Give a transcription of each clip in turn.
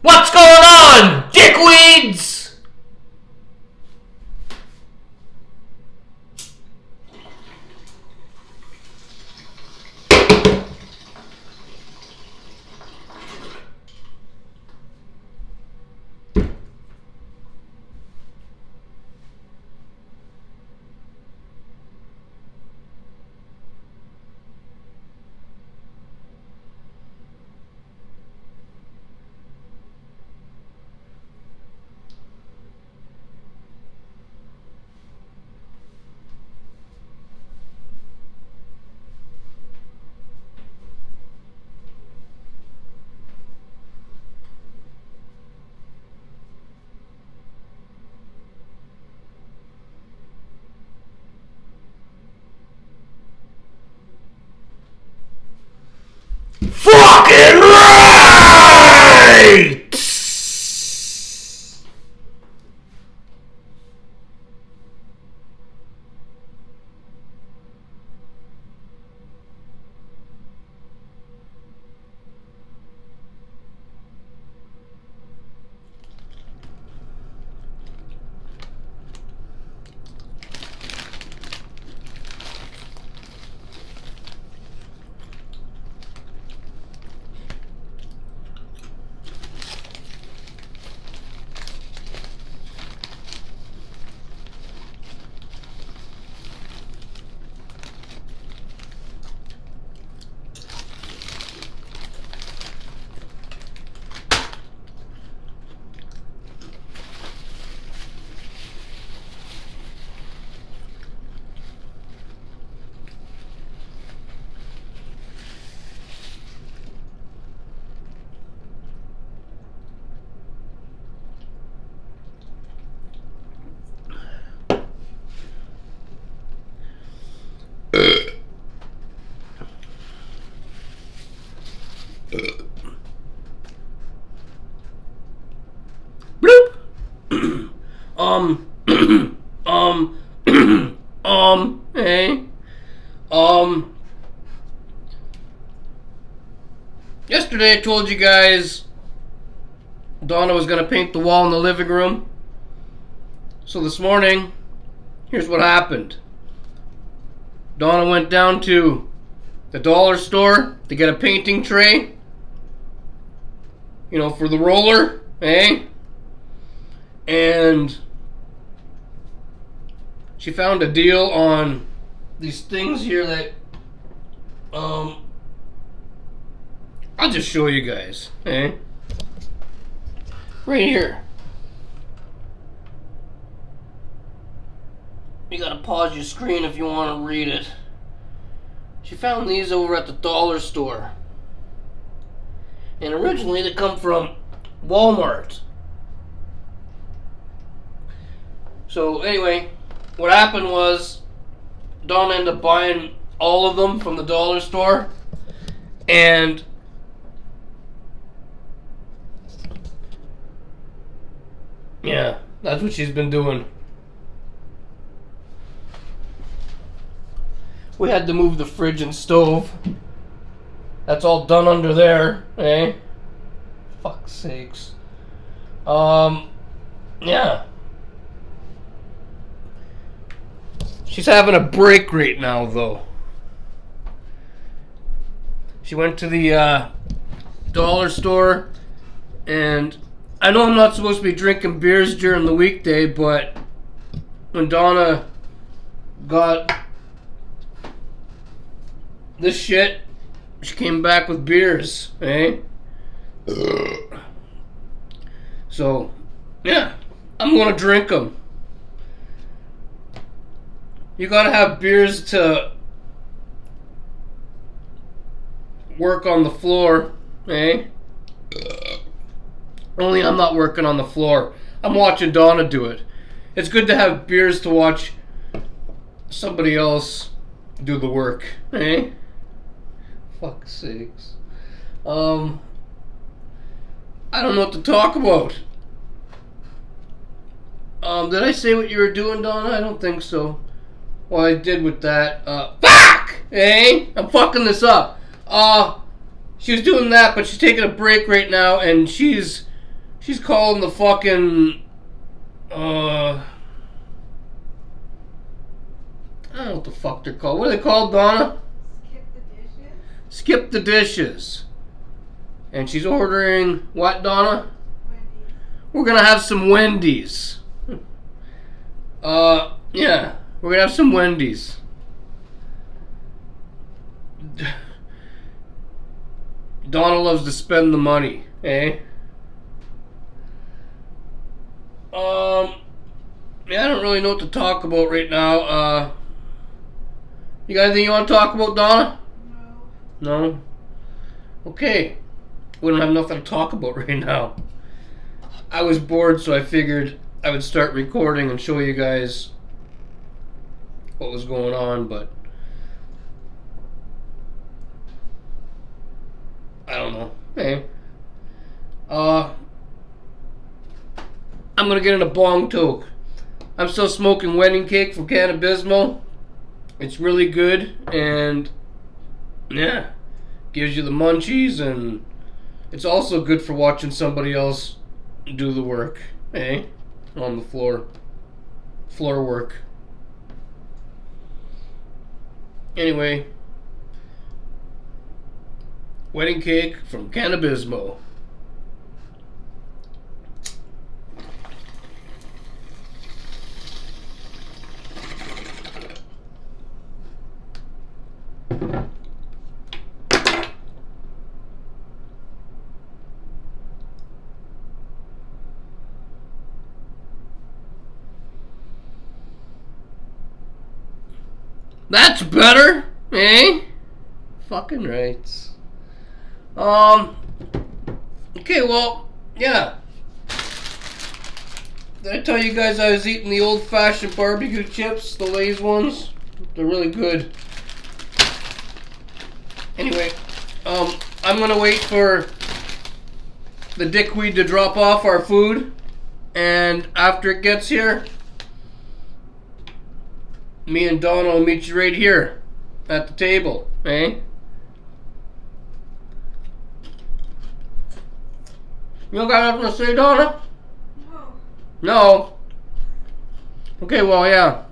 What's going on, dickweeds? Fucking right! Hey. Yesterday I told you guys Donna was gonna paint the wall in the living room. So this morning, here's what happened. Donna went down to the dollar store to get a painting tray. You know, for the roller, eh? And she found a deal on these things here that I'll just show you guys, eh? Right here. You gotta pause your screen if you want to read it. She found these over at the dollar store. And originally they come from Walmart. So anyway, what happened was Donna ended up buying all of them from the dollar store. And yeah, that's what she's been doing. We had to move the fridge and stove. That's all done under there, eh? Fuck's sakes. Yeah. She's having a break right now, though. She went to the dollar store, and I know I'm not supposed to be drinking beers during the weekday, but when Donna got this shit, she came back with beers, eh? So, yeah, I'm gonna drink them. You gotta have beers to work on the floor, eh? Only I'm not working on the floor. I'm watching Donna do it. It's good to have beers to watch somebody else do the work, eh? Fuck's sakes. I don't know what to talk about. Did I say what you were doing, Donna? I don't think so. Well, I did with that. Fuck! Eh? I'm fucking this up. She was doing that, but she's taking a break right now, and she's She's calling the fucking, I don't know what the fuck they're called. What are they called, Donna? Skip the dishes. Skip the dishes. And she's ordering what, Donna? Wendy. We're gonna have some Wendy's. Yeah, we're gonna have some Wendy's. Donna loves to spend the money, eh? Yeah, I don't really know what to talk about right now. You got anything you want to talk about, Donna? No. No? Okay. We don't have nothing to talk about right now. I was bored, so I figured I would start recording and show you guys what was going on, but I don't know. Hey. I'm gonna get in a bong toke. I'm still smoking wedding cake from Cannabismo. It's really good, and yeah, gives you the munchies, and it's also good for watching somebody else do the work, eh? On the floor. Floor work. Anyway, wedding cake from Cannabismo. That's better, eh? Fucking rights. Okay, well, yeah. Did I tell you guys I was eating the old-fashioned barbecue chips, the Lay's ones? They're really good. Anyway, I'm gonna wait for the dickweed to drop off our food, and after it gets here, me and Donna will meet you right here at the table, eh? You don't got nothing to say, Donna? No. No? Okay, well, yeah.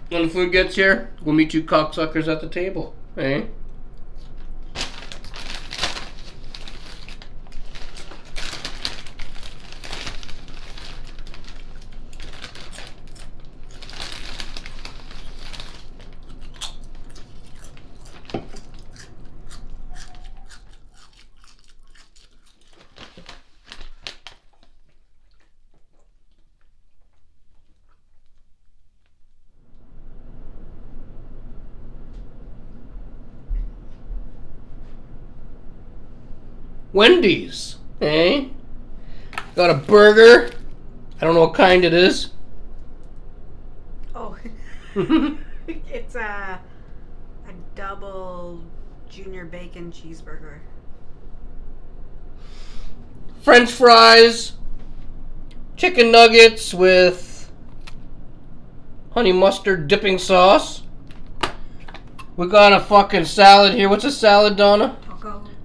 When the food gets here, we'll meet you cocksuckers at the table, eh? Wendy's, eh? Got a burger. I don't know what kind it is. Oh. It's a double junior bacon cheeseburger. French fries. Chicken nuggets with honey mustard dipping sauce. We got a fucking salad here. What's a salad, Donna?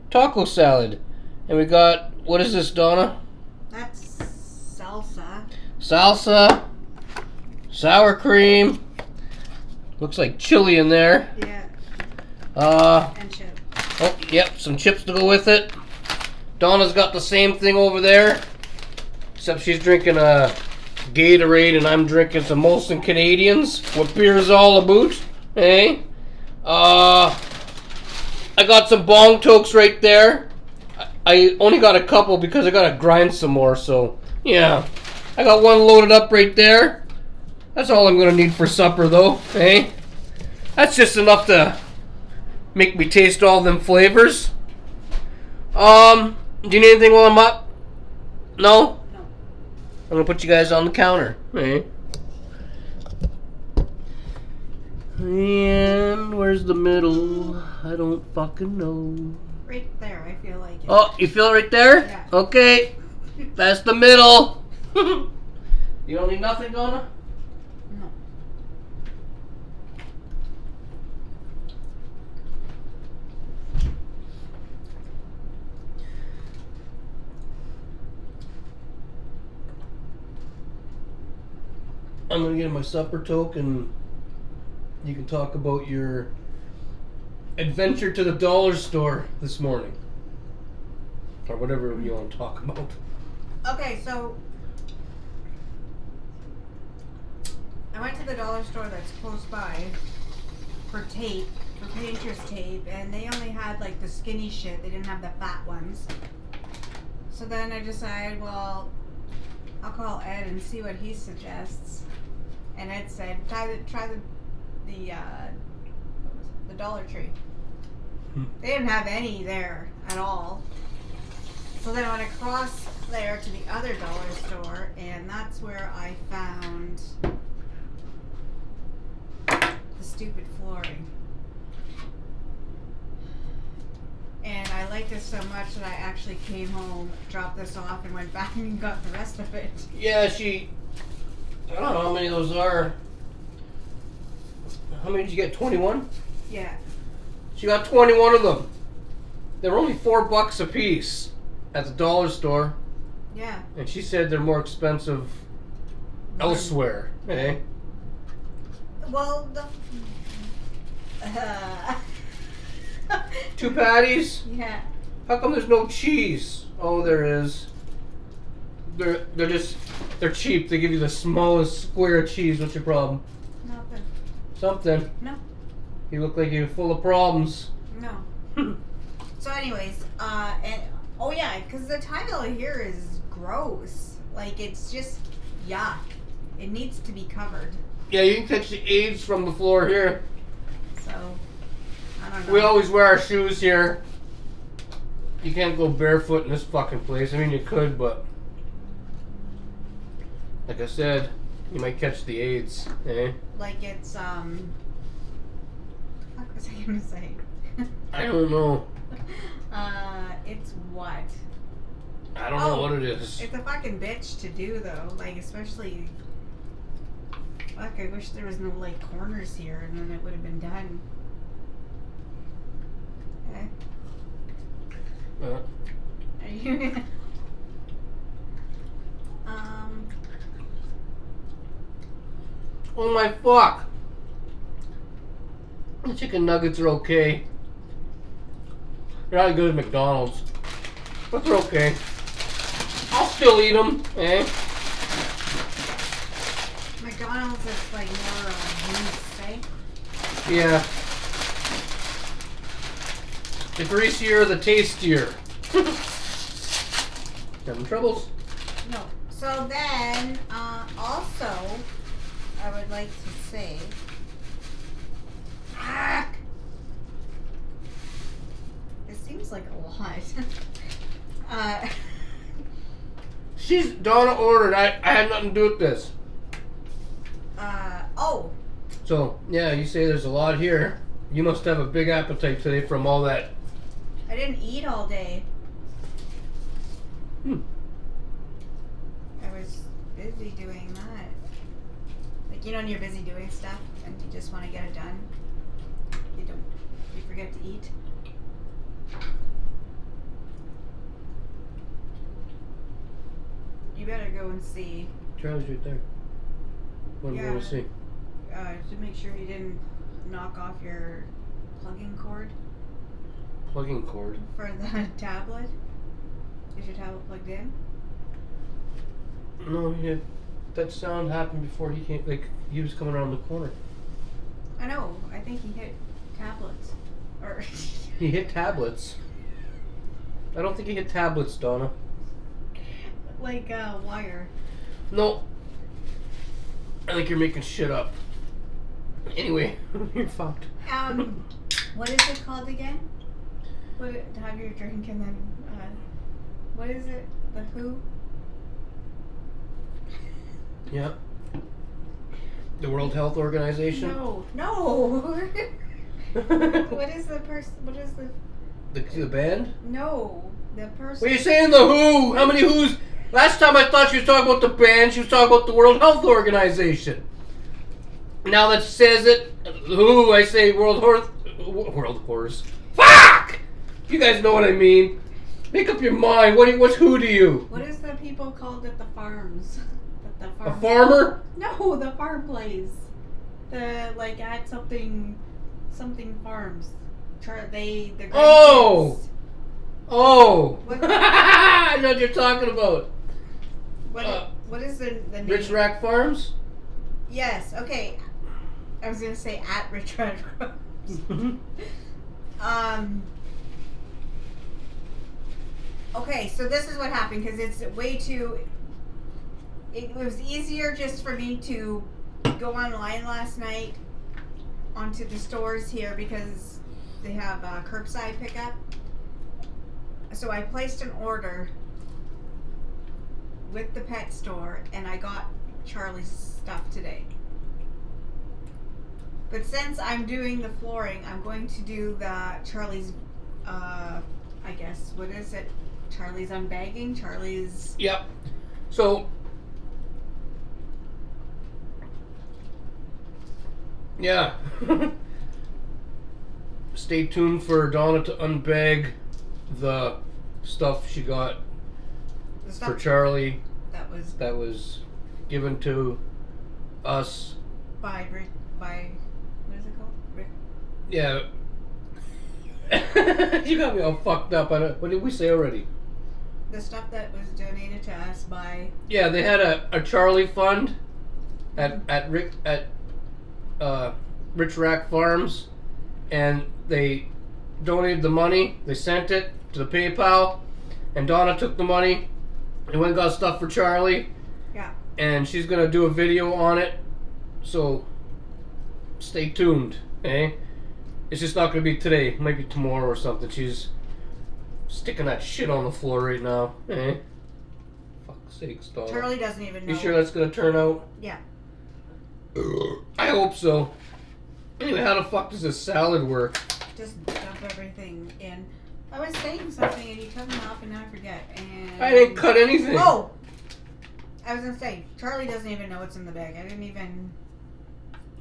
Taco salad. And we got, what is this, Donna? That's salsa. Salsa. Sour cream. Looks like chili in there. Yeah. And chips. Oh, yep, some chips to go with it. Donna's got the same thing over there. Except she's drinking a Gatorade and I'm drinking some Molson Canadians. What beer is all about, eh? I got some bong tokes right there. I only got a couple because I gotta grind some more, so yeah. I got one loaded up right there. That's all I'm gonna need for supper though, eh? That's just enough to make me taste all them flavors. Do you need anything while I'm up? No? No. I'm gonna put you guys on the counter, eh? And where's the middle? I don't fucking know. Right there, I feel like it. Oh, you feel it right there? Yeah. Okay. That's the middle. You don't need nothing, Donna? No. I'm gonna get my supper toke, and you can talk about your adventure to the dollar store this morning, or whatever you want to talk about. Okay, so I went to the dollar store that's close by for tape, for painter's tape, and they only had like the skinny shit. They didn't have the fat ones. So then I decided, well, I'll call Ed and see what he suggests. And Ed said, try the Dollar Tree. They didn't have any there at all. So then I went across there to the other dollar store, and that's where I found the stupid flooring. And I liked it so much that I actually came home, dropped this off, and went back and got the rest of it. Yeah, I don't know how many of those are. How many did you get? 21? Yeah. She got 21 of them. They were only $4 a piece at the dollar store. Yeah. And she said they're more expensive elsewhere. Eh? Well, 2 patties? Yeah. How come there's no cheese? Oh, there is. They're cheap. They give you the smallest square of cheese. What's your problem? Nothing. Something. No. You look like you're full of problems. No. So anyways, and oh yeah, because the tile here is gross. Like, it's just yuck. It needs to be covered. Yeah, you can catch the AIDS from the floor here. So, I don't know. We always wear our shoes here. You can't go barefoot in this fucking place. I mean, you could, but like I said, you might catch the AIDS, eh? Like, it's, what was I gonna say? I don't know. It's what? I don't know what it is. It's a fucking bitch to do, though. Like, especially, fuck, I wish there was no, like, corners here, and then it would have been done. Okay. Are you... Oh my fuck! The chicken nuggets are okay. They're not as good as McDonald's, but they're okay. I'll still eat them, eh? McDonald's is like more grease, eh? Yeah. The greasier, the tastier. Having troubles? No. So then, also, I would like to say, it seems like a lot. Donna ordered. I had nothing to do with this. Oh. So, yeah, you say there's a lot here. You must have a big appetite today from all that. I didn't eat all day. I was busy doing that. Like, you know, when you're busy doing stuff and you just want to get it done, you forget to eat. You better go and see. Charlie's right there. What do you want to see? To make sure you didn't knock off your plugging cord. Plugging cord? For the tablet? Is your tablet plugged in? No, that sound happened before he came. Like, he was coming around the corner. I know. I think he hit tablets. Or he hit tablets. I don't think he hit tablets, Donna. Like wire. No. I think you're making shit up. Anyway, you're fucked. What is it called again? Have your drink and then, what is it? The WHO? Yeah. The World Health Organization? No. What is the person, The band? No. The person. What are you saying, the WHO? How many WHOs? Last time I thought she was talking about the band, she was talking about the World Health Organization. Now that says it, WHO, I say World Horse. Fuck! You guys know what I mean. Make up your mind. What's WHO to you? What is the people called at the farms? The The A farm. farmer? No, the farm place. The like at something farms. The Oh! Oh! What? I know what you're talking about. What is the name? Rich Rack Farms? Yes. Okay. I was gonna say at Rich Rack Farms. Okay, so this is what happened because it's way too. It was easier just for me to go online last night onto the stores here because they have curbside pickup. So I placed an order with the pet store and I got Charlie's stuff today. But since I'm doing the flooring, I'm going to do the Charlie's, I guess, what is it? Charlie's unbagging? Charlie's... Yep. So... Yeah. Stay tuned for Donna to unbag the stuff she got The stuff for Charlie that was given to us. by what is it called? Rick? Yeah. You got me all fucked up. What did we say already? The stuff that was donated to us by... Yeah, they had a Charlie fund at Rich Rack Farms, and they donated the money. They sent it to the PayPal, and Donna took the money and went and got stuff for Charlie. Yeah. And she's gonna do a video on it, so stay tuned, eh? It's just not gonna be today. It might be tomorrow or something. She's sticking that shit on the floor right now, eh? Fuck's sakes, Donna. Charlie doesn't even know. You sure that's gonna turn out? Yeah. I hope so. Anyway, how the fuck does this salad work? Just dump everything in. I was saying something and you cut me off and now I forget. And I didn't cut anything. Oh! I was gonna say, Charlie doesn't even know what's in the bag. I didn't even...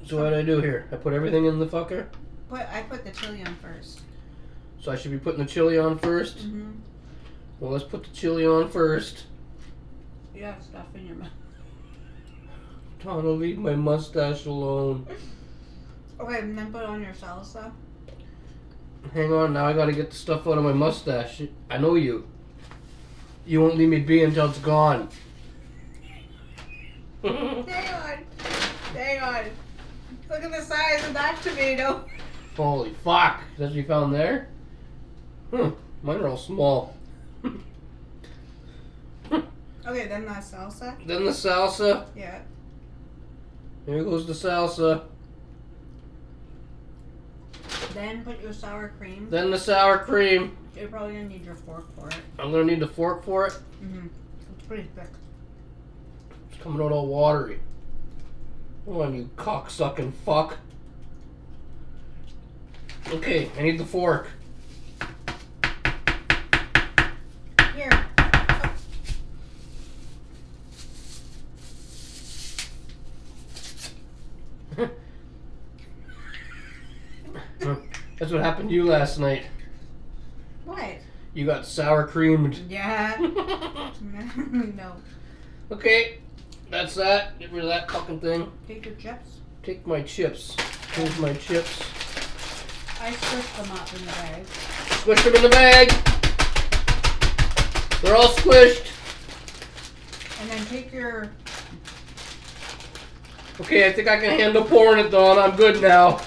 So what did I do here? I put everything in the fucker? I put the chili on first. So I should be putting the chili on first? Mm-hmm. Well, let's put the chili on first. You have stuff in your mouth. Donna, leave my mustache alone. Okay, and then put on your salsa. Hang on, now I gotta get the stuff out of my mustache. I know you. You won't leave me be until it's gone. Hang on. Hang on. Look at the size of that tomato. Holy fuck. That's what you found there? Mine are all small. Okay, then the salsa. Then the salsa. Yeah. Here goes the salsa. Then put your sour cream. Then the sour cream. You're probably gonna need your fork for it. I'm gonna need the fork for it. Mm-hmm. It's pretty thick. It's coming out all watery. Come on, you cocksucking fuck. Okay, I need the fork. Here. That's what happened to you last night. What? You got sour creamed. Yeah. No. Okay, that's that. Get rid of that fucking thing. Take your chips. Take my chips. Here's my chips. I squished them up in the bag. Squish them in the bag. They're all squished. And then take your... Okay, I think I can handle pouring it, Dawn. I'm good now.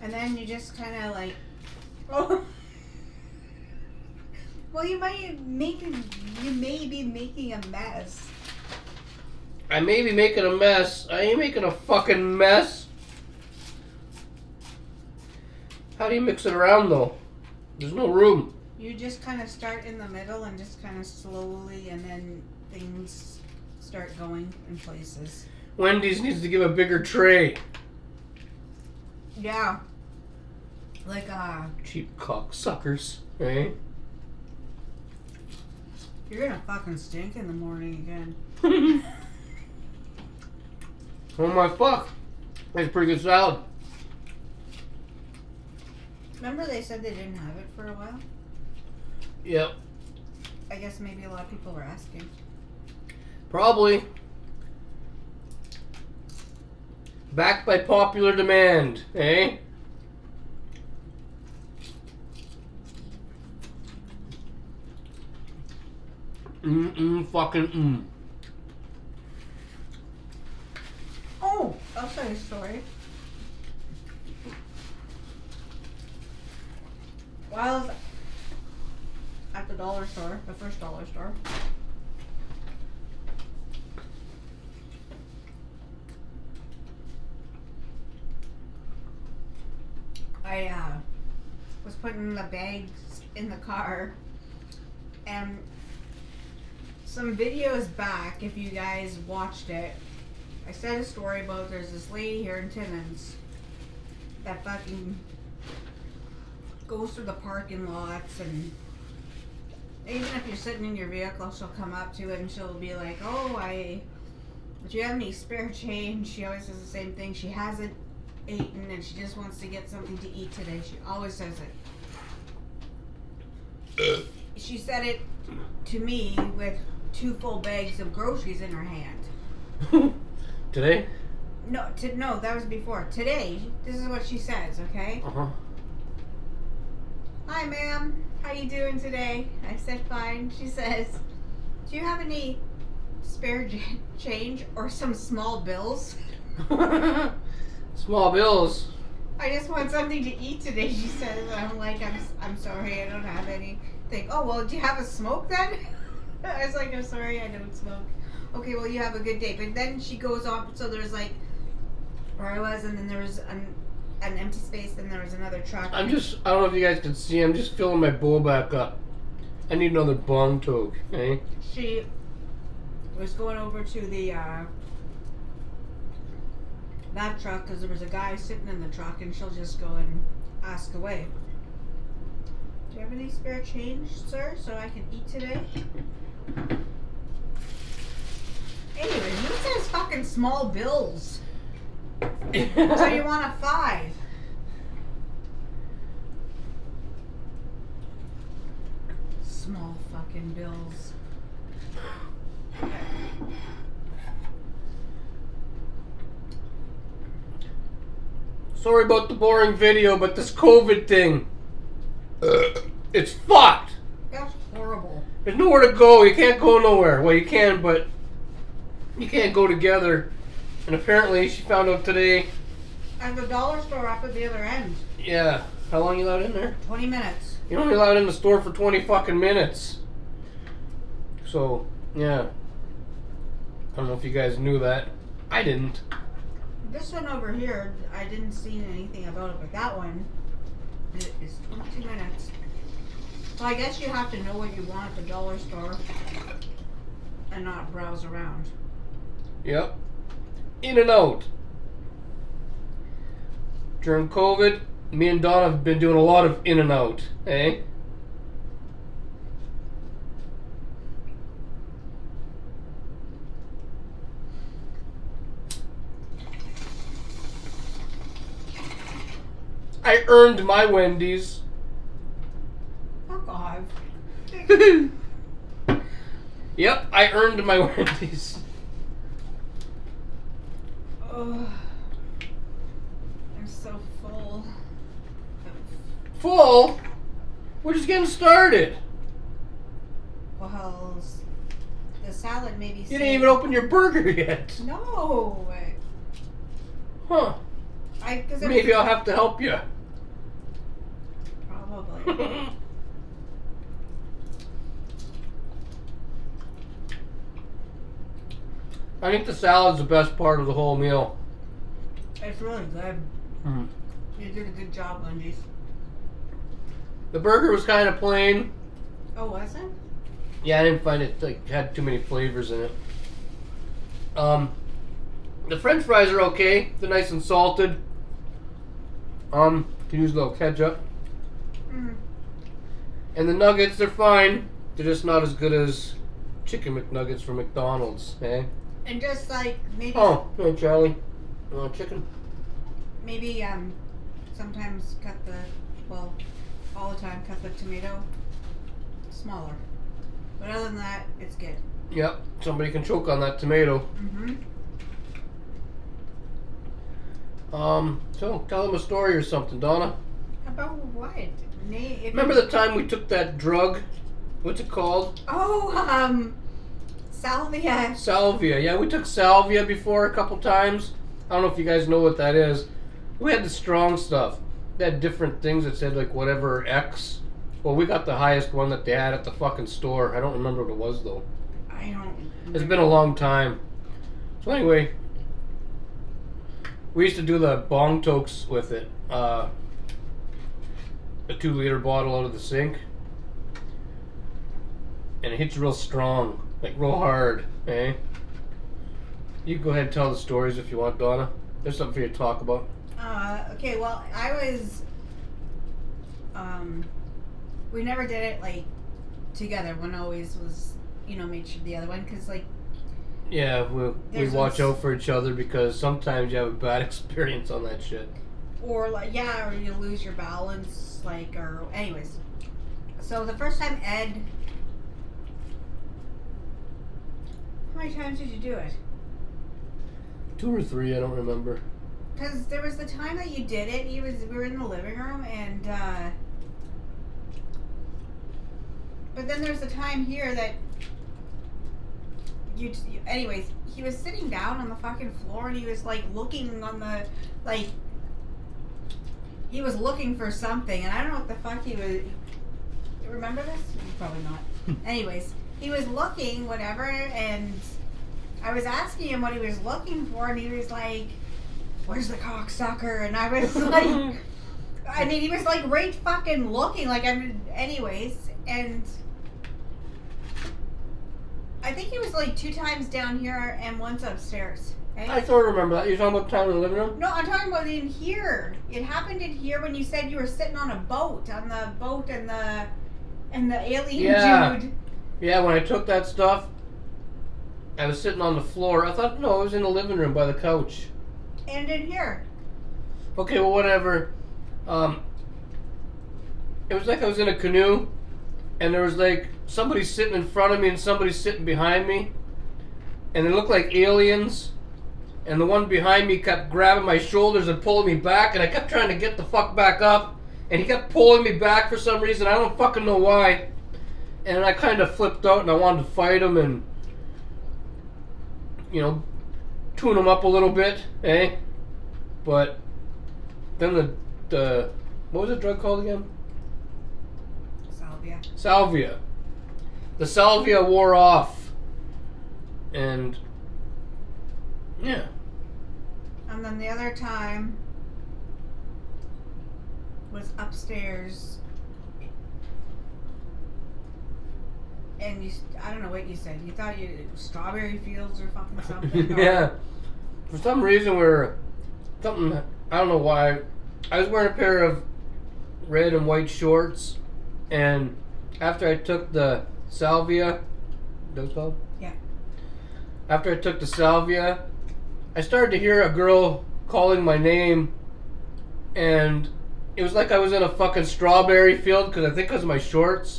And then you just kind of like... Oh. Well, you may be making a mess. I may be making a mess. I ain't making a fucking mess. How do you mix it around, though? There's no room. You just kind of start in the middle and just kind of slowly, and then things start going in places. Wendy's needs to give a bigger tray. Yeah. Like, Cheap cocksuckers, eh? you're gonna fucking stink in the morning again. Oh my fuck. It's a pretty good salad. Remember they said they didn't have it for a while? Yep. I guess maybe a lot of people were asking. Probably. Backed by popular demand, eh? Fucking. Oh, I'll tell you a story. While I was at the dollar store, the first dollar store, I was putting the bags in the car, and some videos back, if you guys watched it, I said a story about there's this lady here in Timmins that fucking goes through the parking lots, and even if you're sitting in your vehicle, she'll come up to it and she'll be like, oh, do you have any spare change? She always says the same thing. She hasn't eaten and she just wants to get something to eat today. She always says it. She said it to me with 2 full bags of groceries in her hand. Today? No, that was before. Today, this is what she says, okay? Uh-huh. Hi, ma'am. How you doing today? I said fine. She says, do you have any spare change or some small bills? Small bills. I just want something to eat today, she says. And I'm like, I'm sorry, I don't have anything. Oh, well, do you have a smoke then? I was like, I'm sorry, I don't smoke. Okay, well, you have a good day. But then she goes on, so there's like, where I was, and then there was an empty space, then there was another truck. I don't know if you guys can see, I'm just filling my bowl back up. I need another bong toke, eh? She was going over to the, that truck, because there was a guy sitting in the truck, and she'll just go and ask away. Do you have any spare change, sir, so I can eat today? Anyway, who says fucking small bills? So you want a 5? Small fucking bills. Sorry about the boring video, but this COVID thing, it's fucked. That's horrible. There's nowhere to go. You can't go nowhere. Well, you can, but you can't go together. And apparently, she found out today. At the dollar store up at the other end. Yeah. How long you allowed in there? 20 minutes. You're only allowed in the store for 20 fucking minutes. So, yeah. I don't know if you guys knew that. I didn't. This one over here, I didn't see anything about it, but that one is 22 minutes. So I guess you have to know what you want at the dollar store and not browse around. Yep. In and out. During COVID, me and Donna have been doing a lot of in and out, eh? I earned my Wendy's. Fuck off. Yep, I earned my Wendy's. Oh, I'm so full. Full? We're just getting started. Well, the salad maybe. You didn't even open your burger yet. No. Huh. Maybe I'll have to help you. Probably. I think the salad's the best part of the whole meal. It's really good. Mm. You did a good job, Wendy's. The burger was kind of plain. Oh, was it? Yeah, I didn't find it had too many flavors in it. The French fries are okay. They're nice and salted. Can use a little ketchup. Mm. And the nuggets, they're fine. They're just not as good as chicken McNuggets from McDonald's, eh? And just like maybe. Oh, hey Charlie. You want chicken? maybe sometimes all the time cut the tomato smaller. But other than that, it's good. Yep, somebody can choke on that tomato. Mm-hmm. So tell them a story or something, Donna. About what? Remember the time we took that drug? What's it called? Oh, salvia. Salvia. Yeah, we took salvia before a couple times. I don't know if you guys know what that is. We had the strong stuff. They had different things that said like whatever X. Well, we got the highest one that they had at the fucking store. I don't remember what it was though. I don't. It's been a long time. So anyway, we used to do the bong tokes with it. A 2-liter bottle out of the sink. And it hits real strong. Like real hard. Eh? You can go ahead and tell the stories if you want, Donna. There's something for you to talk about. Okay, well, I was, we never did it, like, together. One always was, made sure the other one, because, like... Yeah, we watch out for each other because sometimes you have a bad experience on that shit. Or, like, yeah, or you lose your balance, like, or... Anyways. So, the first time Ed... How many times did you do it? 2 or 3, I don't remember. Because there was the time that you did it, we were in the living room, and, but then there's the time here that anyways, he was sitting down on the fucking floor, and he was, like, looking on the, like, he was looking for something, and I don't know what the fuck he was, remember this? Probably not. Anyways, he was looking, whatever, and I was asking him what he was looking for, and he was like, where's the cocksucker? And I was like, I mean, he was like right fucking looking, like, anyways, and I think he was like 2 times down here and once upstairs. Okay? I sort of remember that. You're talking about the time in the living room? No, I'm talking about in here. It happened in here when you said you were sitting on a boat, and the alien dude. Yeah, when I took that stuff, I was sitting on the floor. I thought, no, I was in the living room by the couch. And in here. Okay, well, whatever. It was like I was in a canoe, and there was like somebody sitting in front of me and somebody sitting behind me, and they looked like aliens, and the one behind me kept grabbing my shoulders and pulling me back, and I kept trying to get the fuck back up, and he kept pulling me back for some reason. I don't fucking know why. And I kind of flipped out, and I wanted to fight him and, tune him up a little bit, eh? But then the what was the drug called again? Salvia. Salvia. The salvia wore off, and yeah. And then the other time was upstairs, and I don't know what you said. You thought strawberry fields or fucking something. Yeah. For some reason, I don't know why. I was wearing a pair of red and white shorts, and after I took the salvia, that's called? Yeah. After I took the salvia, I started to hear a girl calling my name, and it was like I was in a fucking strawberry field, because of my shorts.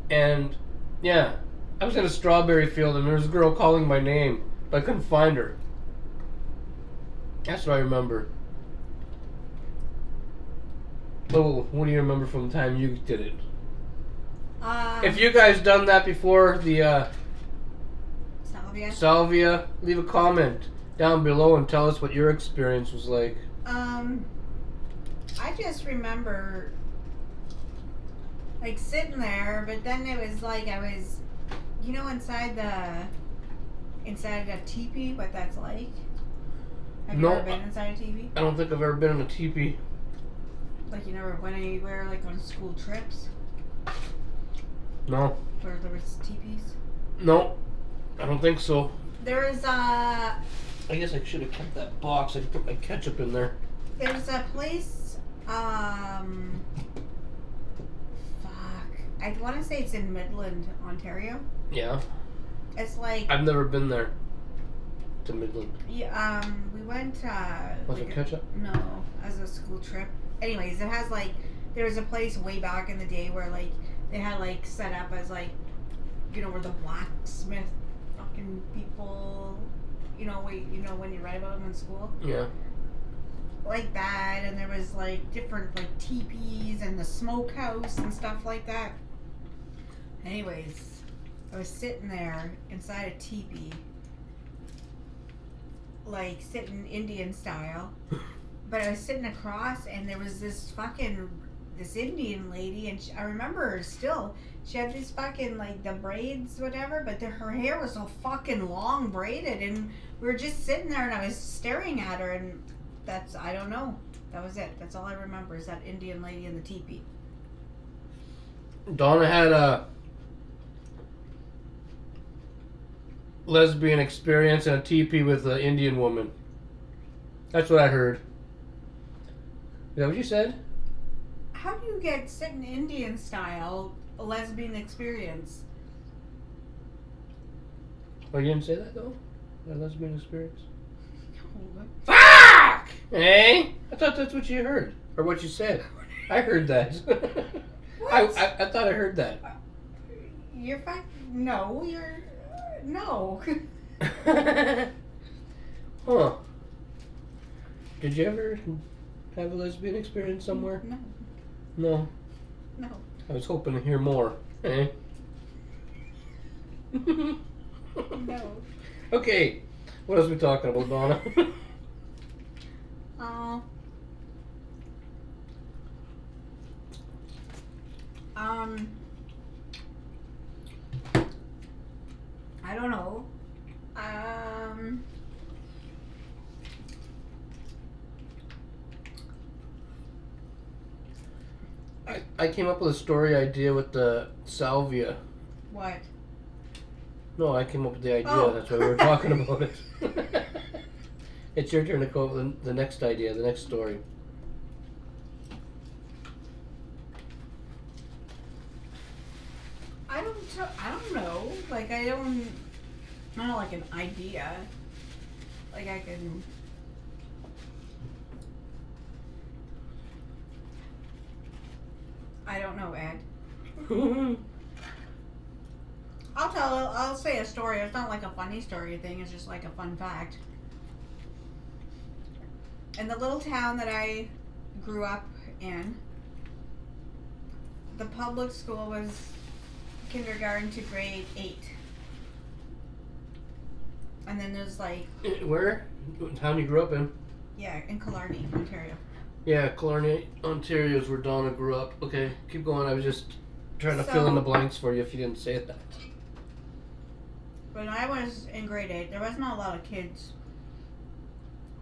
And yeah, I was in a strawberry field, and there was a girl calling my name, but I couldn't find her. That's what I remember. Oh, what do you remember from the time you did it? If you guys done that before, the salvia, leave a comment down below and tell us what your experience was like. I just remember like sitting there, but then it was like I was, inside a teepee, what that's like. Have you ever been inside a teepee? I don't think I've ever been in a teepee. Like you never went anywhere, like on school trips? No. Where there was teepees? No, I don't think so. There is I guess I should have kept that box. I could put my ketchup in there. There's a place, fuck. I want to say it's in Midland, Ontario. Yeah. It's like... I've never been there. to Midland? Yeah, we went. Was it ketchup? No, as a school trip. Anyways, it has like there was a place way back in the day where like they had like set up as like, you know, where the blacksmith fucking people, you know, when you read about them in school. Yeah. Like that, and there was like different like teepees and the smokehouse and stuff like that. Anyways, I was sitting there inside a teepee, like sitting Indian style, but I was sitting across, and there was this Indian lady, and I remember her still. She had these fucking like the braids, whatever, but her hair was so fucking long braided, and we were just sitting there, and I was staring at her, and I don't know. That was it. That's all I remember is that Indian lady in the teepee. Donna had a lesbian experience in a teepee with an Indian woman. That's what I heard. Is that what you said? How do you get sitting Indian style a lesbian experience? Oh, you didn't say that though? A lesbian experience? No. Fuck! Hey? I thought that's what you heard. Or what you said. I heard that. What? I thought I heard that. You're fine. No, you're. No. Huh. Did you ever have a lesbian experience somewhere? No. No. No. I was hoping to hear more. Eh? No. Okay. What else are we talking about, Donna? I don't know. I came up with a story idea with the salvia. What? No, I came up with the idea. Oh. That's why we were talking about it. It's your turn to come up with the next idea, the next story. I don't know. Like I don't like an idea. Like I can. I don't know, Ed. I'll say a story. It's not like a funny story thing. It's just like a fun fact. In the little town that I grew up in, the public school was kindergarten to grade 8. And then there's like... Where? What town you grew up in? Yeah, in Killarney, Ontario. Yeah, Killarney, Ontario is where Donna grew up. Okay, keep going. I was just trying to fill in the blanks for you if you didn't say that. When I was in grade 8, there wasn't a lot of kids.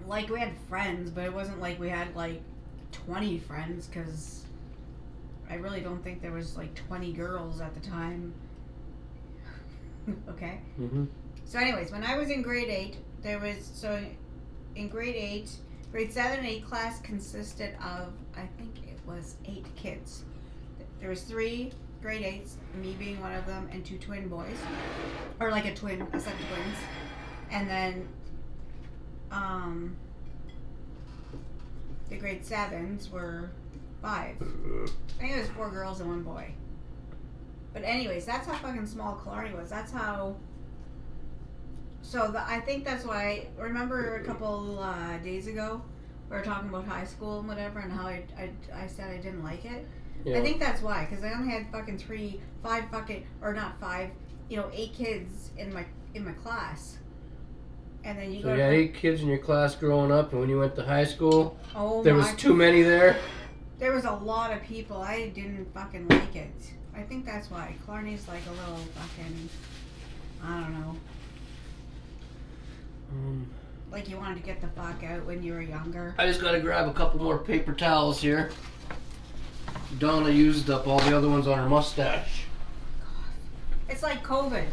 Like, we had friends, but it wasn't like we had, like, 20 friends, because I really don't think there was, like, 20 girls at the time. Okay? Mm-hmm. So anyways, when I was in grade 8, in grade 8, grade 7 and 8 class consisted of, I think it was 8 kids. There was 3 grade 8s, me being one of them, and 2 twin boys. Or like a set of twins. And then, the grade 7s were 5. I think it was 4 girls and 1 boy. But anyways, that's how fucking small Killarney was. That's how... I think that's why... Remember a couple days ago, we were talking about high school and whatever, and how I said I didn't like it? Yeah. I think that's why, because I only had fucking 8 kids in my class. And then you got 8 kids in your class growing up, and when you went to high school, oh, there was too many there? There was a lot of people. I didn't fucking like it. I think that's why. Killarney's like a little fucking... I don't know. Like you wanted to get the fuck out when you were younger. I just gotta grab a couple more paper towels here. Donna used up all the other ones on her mustache. It's like COVID.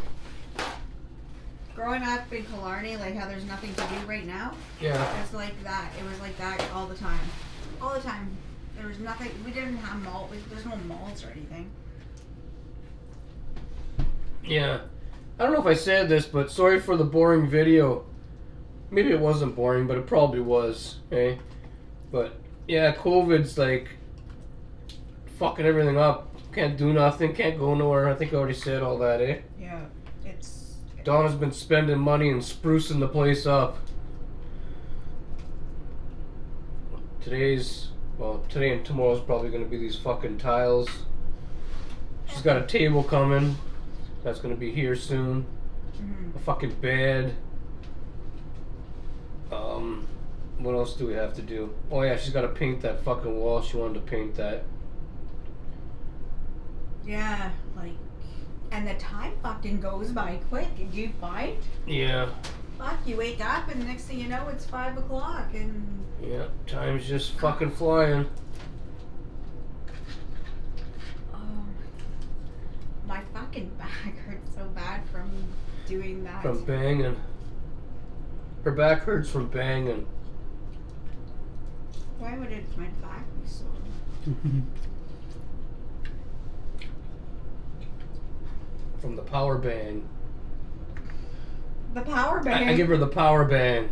Growing up in Killarney, like how there's nothing to do right now. Yeah. It's like that. It was like that all the time. All the time. There was nothing. We didn't have there's no malls or anything. Yeah. I don't know if I said this, but sorry for the boring video. Maybe it wasn't boring, but it probably was, eh? But yeah, COVID's like fucking everything up. Can't do nothing, can't go nowhere. I think I already said all that, eh? Yeah, it's... Donna's been spending money and sprucing the place up. Today and tomorrow's probably going to be these fucking tiles. She's got a table coming. That's going to be here soon. Mm-hmm. A fucking bed. What else do we have to do? Oh yeah, she's got to paint that fucking wall. She wanted to paint that. Yeah, like... And the time fucking goes by quick. Did you find? Yeah. Fuck, you wake up and the next thing you know it's 5 o'clock and... Yeah, time's just fucking flying. My fucking back hurts so bad from doing that. From banging. Her back hurts from banging. Why would my back be sore? From the power bang. The power bang? I give her the power bang.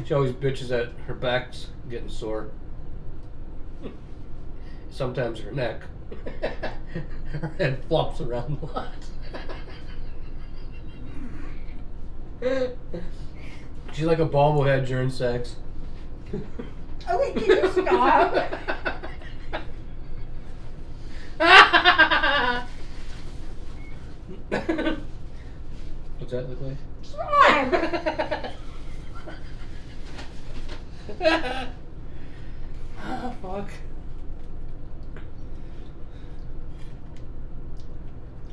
She always bitches that her back's getting sore. Sometimes her neck. Her head flops around a lot. She's like a bobblehead during sex. Okay, can you stop? What's that look like? Stop! Ah, fuck.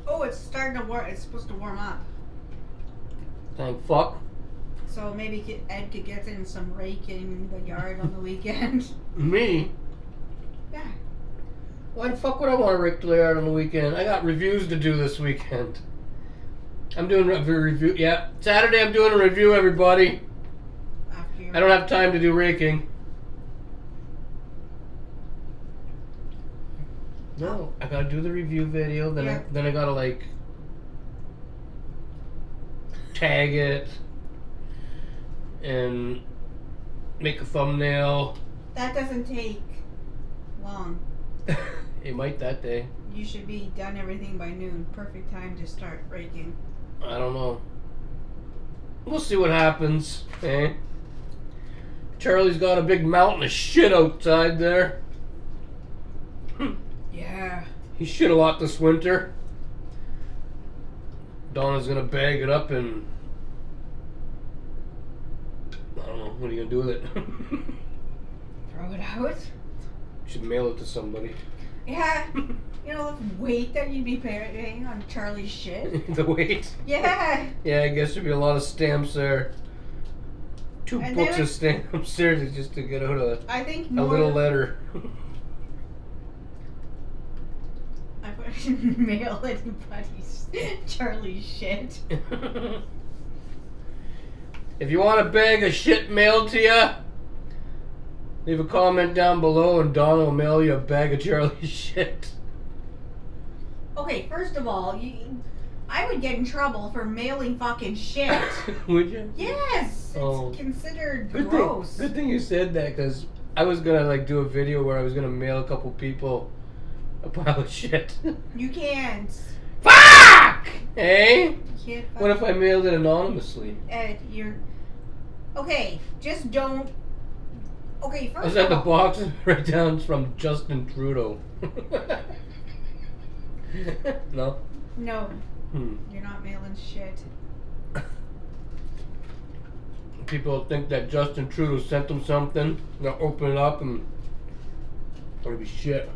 Oh, it's starting to warm. It's supposed to warm up. Thank fuck. So maybe Ed could get in some raking in the yard on the weekend. Me? Yeah. Why the fuck would I want to rake the yard on the weekend? I got reviews to do this weekend. I'm doing a review. Yeah, Saturday I'm doing a review, everybody. After you... I don't have time to do raking. No, I gotta do the review video. Then Yeah. I gotta like tag it and make a thumbnail. That doesn't take long. It might that day. You should be done everything by noon. Perfect time to start raking. I don't know. We'll see what happens. Eh? Charlie's got a big mountain of shit outside there. Yeah. He shit a lot this winter. Donna's gonna bag it up and I don't know. What are you gonna do with it? Throw it out? Should mail it to somebody. Yeah. You know the weight that you'd be paying on Charlie's shit? The weight? Yeah. Yeah, I guess there'd be a lot of stamps there. 2 And books they of stamps there just to get out of I think a more... little letter. I wouldn't mail anybody's Charlie's shit. If you want a bag of shit mailed to you, leave a comment down below and Donna will mail you a bag of Charlie's shit. Okay, first of all, I would get in trouble for mailing fucking shit. Would you? Yes! Oh. It's considered Good gross. thing, good thing you said that, because I was gonna like do a video where I was gonna mail a couple people a pile of shit. You can't. Fuck! Hey? You can't What if I mailed it anonymously? Ed, you're... Okay, just don't... Okay, I first said of the all... box right down from Justin Trudeau. No? No, you're not mailing shit. People think that Justin Trudeau sent them something. They'll open it up and it'll be shit.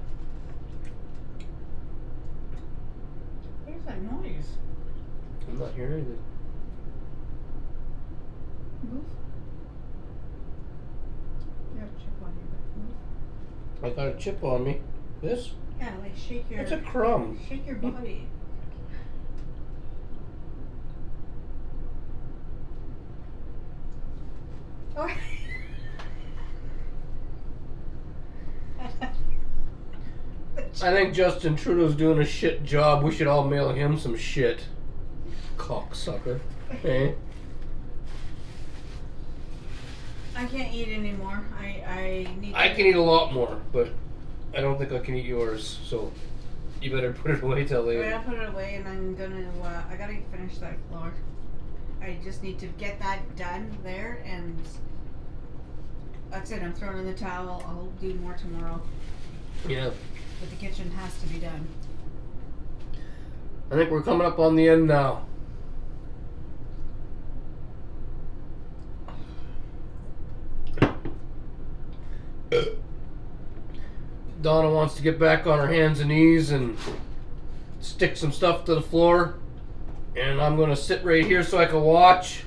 What is that noise? I'm not hearing anything. Move. You have a chip on you, but move. I got a chip on me. This? Yeah, like shake your... It's a crumb. Shake your body. Oh. I think Justin Trudeau's doing a shit job. We should all mail him some shit. Cocksucker. Hey? I can't eat anymore. I need. I can eat a lot more, but I don't think I can eat yours. So you better put it away till later. I'm gonna put it away, and I'm gonna. I gotta finish that floor. I just need to get that done there, and that's it. I'm throwing in the towel. I'll do more tomorrow. Yeah. But the kitchen has to be done. I think we're coming up on the end now. Donna wants to get back on her hands and knees and stick some stuff to the floor. And I'm going to sit right here so I can watch.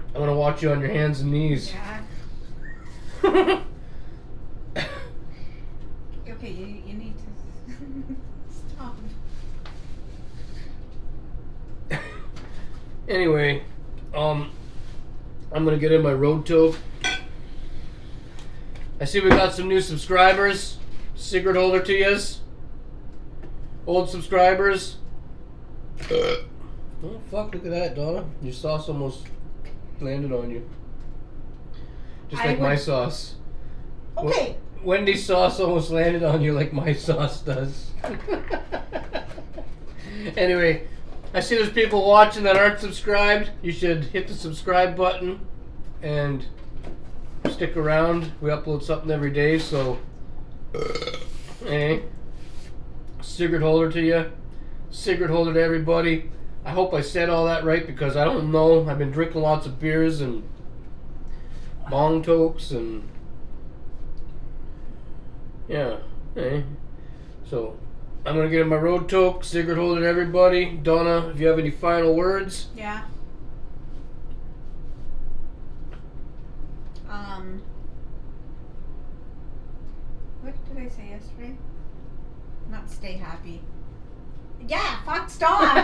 I'm going to watch you on your hands and knees. Yeah. Okay, you need to stop. Anyway, I'm gonna get in my road tote. I see we got some new subscribers. Cigrit holder to yous. Old subscribers. Oh fuck, look at that, Donna. Your sauce almost landed on you. Just like my sauce. Okay. Wendy's sauce almost landed on you like my sauce does. Anyway, I see there's people watching that aren't subscribed. You should hit the subscribe button and stick around. We upload something every day, so hey, Cigrit holder to you. Cigrit holder to everybody. I hope I said all that right because I don't know. I've been drinking lots of beers and bong tokes and yeah, hey. So I'm gonna get in my road toke. Cigrit holder to everybody. Donna, if you have any final words. Yeah. What did I say yesterday? Not stay happy. Yeah, fuck, stop.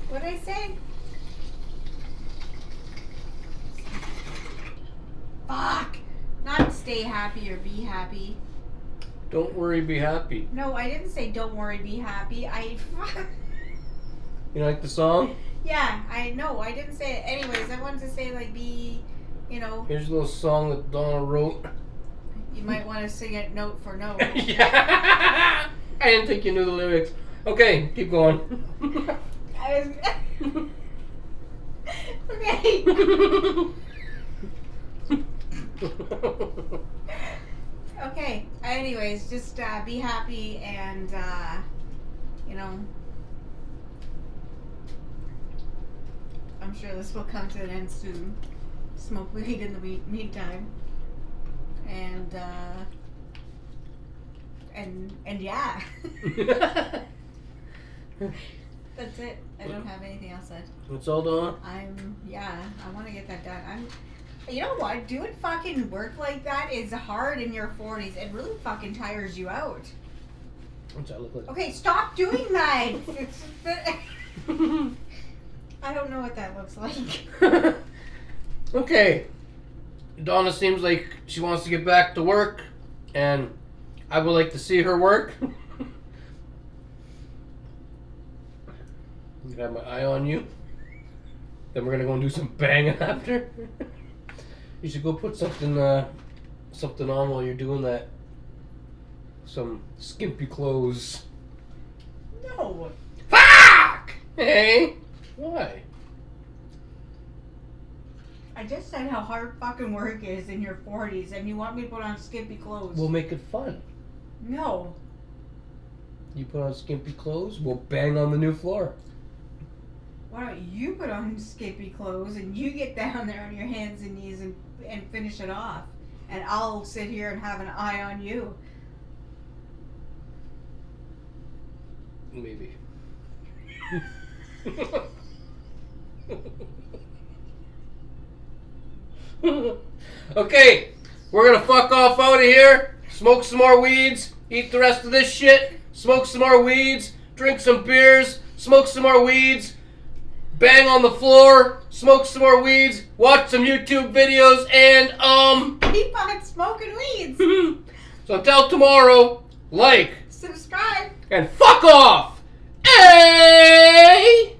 What did I say? Fuck. Not stay happy or be happy. Don't worry, be happy. No, I didn't say don't worry, be happy. You like the song? Yeah, I know. I didn't say it. Anyways, I wanted to say like be, you know. Here's a little song that Donna wrote. You might want to sing it note for note. Yeah. I didn't think you knew the lyrics. Okay, keep going. Okay. Okay. Anyways, just be happy and you know. I'm sure this will come to an end soon. Smoke weed in the meantime. And yeah. That's it. I don't have anything else said. That's all, Donna? I want to get that done. You know what? Doing fucking work like that is hard in your 40s. It really fucking tires you out. What's that look like? Okay, stop doing that. I don't know what that looks like. Okay. Donna seems like she wants to get back to work, and I would like to see her work. I have my eye on you. Then we're gonna go and do some banging after. You should go put something on while you're doing that. Some skimpy clothes. No. Fuck! Hey! Why? I just said how hard fucking work is in your 40s, and you want me to put on skimpy clothes. We'll make it fun. No. You put on skimpy clothes, we'll bang on the new floor. Why don't you put on skimpy clothes and you get down there on your hands and knees and finish it off, and I'll sit here and have an eye on you. Maybe. Okay, we're gonna fuck off out of here, smoke some more weeds, eat the rest of this shit, smoke some more weeds, drink some beers, smoke some more weeds, bang on the floor, smoke some more weeds, watch some YouTube videos, and Keep on smoking weeds. So until tomorrow, like, Subscribe. and fuck off! Hey!